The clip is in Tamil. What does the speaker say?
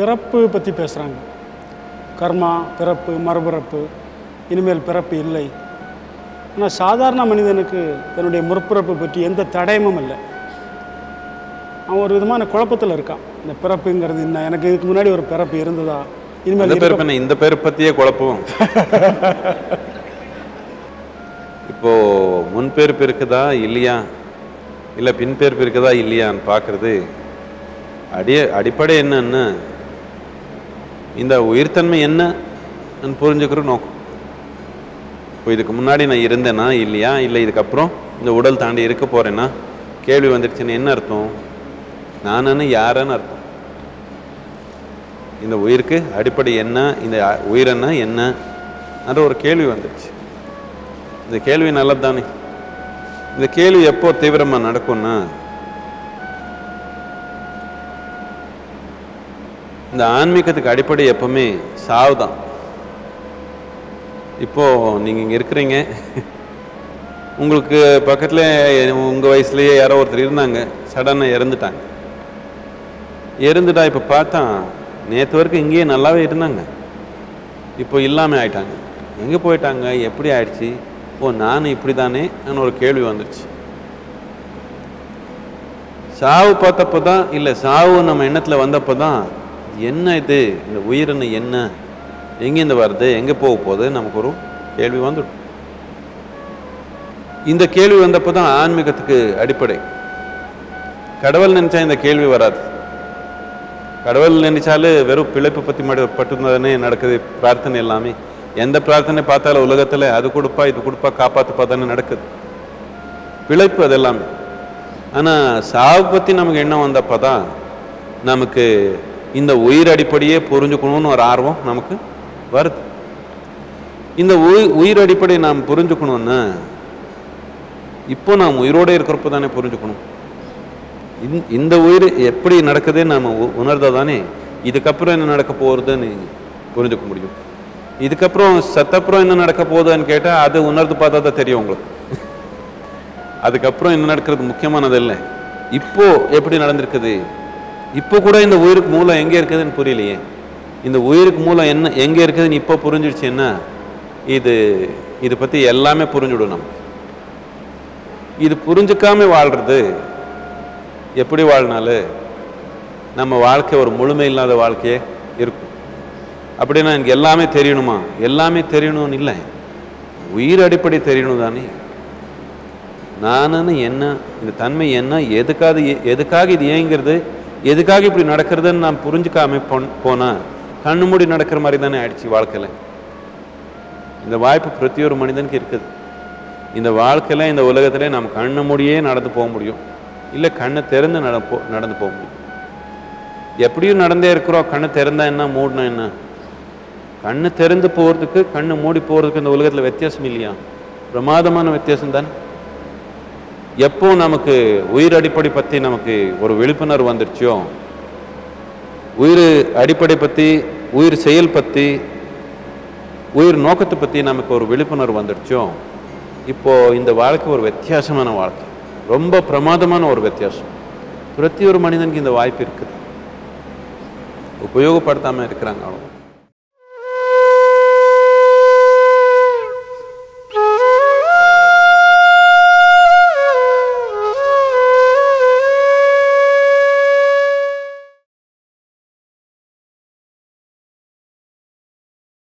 பிறப்பு பற்றி பேசுகிறாங்க. கர்மா, பிறப்பு, மறுபிறப்பு, இனிமேல் பிறப்பு இல்லை. ஆனால் சாதாரண மனிதனுக்கு தன்னுடைய முற்பிறப்பு பற்றி எந்த தடயமும் இல்லை. அவன் ஒரு விதமான குழப்பத்தில் இருக்கான். இந்த பிறப்புங்கிறது என்ன, எனக்கு இதுக்கு முன்னாடி ஒரு பிறப்பு இருந்ததா, இனிமேல் இந்த பேர் பற்றியே குழப்பம். இப்போது முன்பேர்ப்பு இருக்குதா இல்லையா, இல்லை பின்பேர்ப்பு இருக்குதா இல்லையான்னு பார்க்குறது அடிப்படை என்னன்னு இந்த உயிர்த்தன்மை என்னன்னு புரிஞ்சுக்கிற நோக்கம். இப்போ இதுக்கு முன்னாடி நான் இருந்தேன்னா இல்லையா, இல்லை இதுக்கப்புறம் இந்த உடல் தாண்டி இருக்க போகிறேன்னா கேள்வி வந்துடுச்சுன்னு என்ன அர்த்தம்? நானு யாருன்னு அர்த்தம். இந்த உயிருக்கு அடிப்படை என்ன, இந்த உயிரென்னா என்னன்ற ஒரு கேள்வி வந்துடுச்சு. இந்த கேள்வி நல்லது தானே. இந்த கேள்வி எப்போ தீவிரமாக நடக்கும்னா, இந்த ஆன்மீகத்துக்கு அடிப்படை எப்பவுமே சாவு தான். இப்போது நீங்கள் இங்கே இருக்கிறீங்க, உங்களுக்கு பக்கத்தில் உங்கள் வயசுலேயே யாரோ ஒருத்தர் இருந்தாங்க, சடனாக இறந்துட்டாங்க. இறந்துட்டா இப்போ பார்த்தா நேற்று வரைக்கும் இங்கேயே நல்லாவே இருந்தாங்க, இப்போ இல்லாமல் ஆயிட்டாங்க. எங்கே போயிட்டாங்க, எப்படி ஆயிடுச்சு? ஓ, நான் இப்படி தானே ஒரு கேள்வி வந்துடுச்சு. சாவு பார்த்தப்போ தான், இல்லை சாவு நம்ம எண்ணத்தில் வந்தப்போ தான் என்ன இது, இந்த உயிரின என்ன, எங்கேருந்து வருது, எங்கே போக போகுது, நமக்கு ஒரு கேள்வி வந்துடும். இந்த கேள்வி வந்தப்போ தான் ஆன்மீகத்துக்கு அடிப்படை. கடவுள் நினைச்சா இந்த கேள்வி வராது. கடவுள் நினைச்சாலே வெறும் பிழைப்பு பற்றி மட்டும்தானே நடக்குது. பிரார்த்தனை எல்லாமே, எந்த பிரார்த்தனை பார்த்தாலும் உலகத்தில் அது கொடுப்பா இது கொடுப்பா காப்பாற்றுப்பா தானே நடக்குது, பிழைப்பு அதெல்லாமே. ஆனால் சாவு பற்றி நமக்கு எண்ணம் வந்தப்போ தான் நமக்கு இந்த உயிர் அடிப்படையே புரிஞ்சுக்கணும்னு ஒரு ஆர்வம் நமக்கு வருது. இந்த உயிர் அடிப்படையை நாம் புரிஞ்சுக்கணும்னா இப்போ நாம் உயிரோடு இருக்கிறப்ப தானே புரிஞ்சுக்கணும். இந்த உயிர் எப்படி நடக்குதுன்னு நாம் உணர்ந்தா தானே இதுக்கப்புறம் என்ன நடக்க போகிறதுன்னு புரிஞ்சுக்க முடியும். இதுக்கப்புறம் சத்தப்புறம் என்ன நடக்க போகுதுன்னு கேட்டால் அது உணர்ந்து பார்த்தா தான் தெரியும் உங்களுக்கு. அதுக்கப்புறம் என்ன நடக்கிறது முக்கியமானது இல்லை, இப்போ எப்படி நடந்திருக்குது. இப்போ கூட இந்த உயிருக்கு மூலம் எங்கே இருக்குதுன்னு புரியலையே. இந்த உயிருக்கு மூலம் என்ன எங்கே இருக்குதுன்னு இப்போ புரிஞ்சிடுச்சுன்னா இது பற்றி எல்லாமே புரிஞ்சுடும் நமக்கு. இது புரிஞ்சுக்காம வாழ்கிறது, எப்படி வாழ்னாலும் நம்ம வாழ்க்கை ஒரு முழுமை இல்லாத வாழ்க்கையே இருக்கும். அப்படின்னா எனக்கு எல்லாமே தெரியணுமா? எல்லாமே தெரியணும்னு இல்லை, உயிர் அடிப்படை தெரியணும் தானே. நானுன்னு என்ன, இந்த தன்மை என்ன, எதுக்காக இது ஏங்கிறது, எதுக்காக இப்படி நடக்கிறதுன்னு நான் புரிஞ்சுக்காம போனால் கண்ணு மூடி நடக்கிற மாதிரி தானே ஆயிடுச்சு வாழ்க்கையில். இந்த வாய்ப்பு பிரதி ஒரு மனிதனுக்கு இருக்குது. இந்த வாழ்க்கையில் இந்த உலகத்தில் நம்ம கண்ணு மூடியே நடந்து போக முடியும், இல்லை கண்ணை திறந்து நடந்து போக முடியும். எப்படியும் நடந்தே இருக்கிறோம். கண்ணு திறந்தா என்ன, மூடினா என்ன? கண்ணு திறந்து போகிறதுக்கு கண்ணு மூடி போகிறதுக்கு இந்த உலகத்தில் வித்தியாசம் இல்லையா? பிரமாதமான வித்தியாசம் தானே. எப்போ நமக்கு உயிர் அடிப்படை பற்றி நமக்கு ஒரு விழிப்புணர்வு வந்துருச்சோ, உயிர் அடிப்படை பற்றி, உயிர் செயல் பற்றி, உயிர் நோக்கத்தை பற்றி நமக்கு ஒரு விழிப்புணர்வு வந்துடுச்சோ, இப்போது இந்த வாழ்க்கை ஒரு வித்தியாசமான வாழ்க்கை, ரொம்ப பிரமாதமான ஒரு வித்தியாசம். பிரதி ஒரு மனிதனுக்கு இந்த வாய்ப்பு இருக்குது, உபயோகப்படுத்தாமல் இருக்கிறாங்க அவ்வளோ.